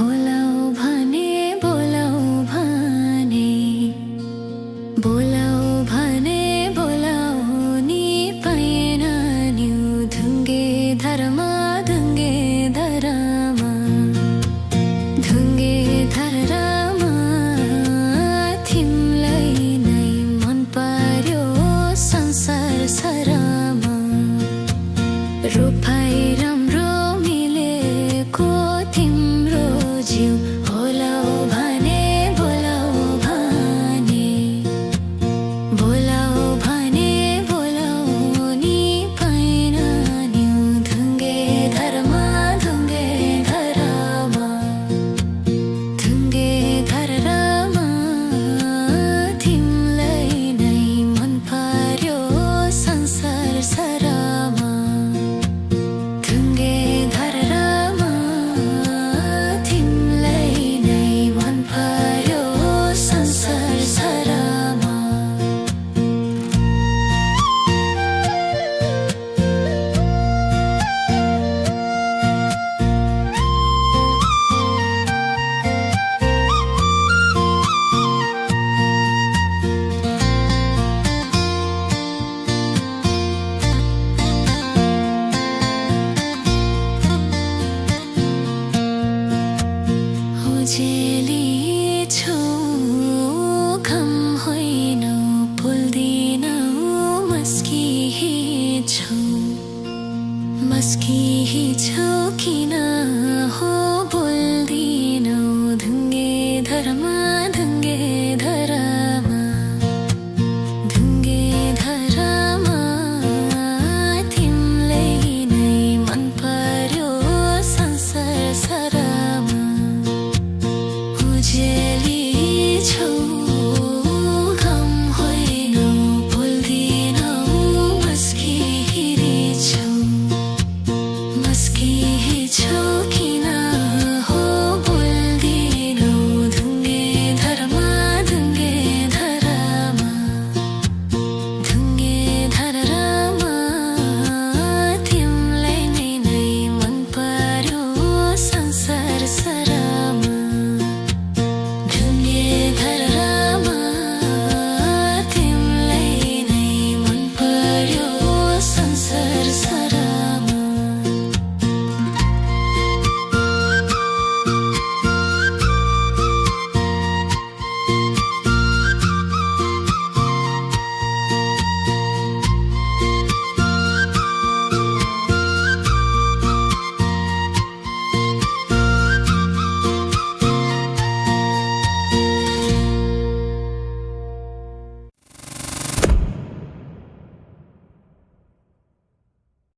बोलाऊ भने बोलाऊ भने बोलाऊ भने बोलाऊ नि पाएन नि धुङ्गे धरमा धुङ्गे धरमा धुङ्गे धरमा तिमीलाई नै मन पर्यो संसार सारामा रूपाई राम्रो मिलेको तिम्रो जिउ बोलाऊ भने बोलाऊ भने बोलाऊ भने बोलाऊ नि पाएन नि धुङ्गे धरमा धुङ्गे धरमा धुङ्गे धरमा तिमीलाई नै मन पर्यो संसार सारामा धुङ्गे धरमा तिमीलाई नै मन पर्यो संसार सारामा उजेली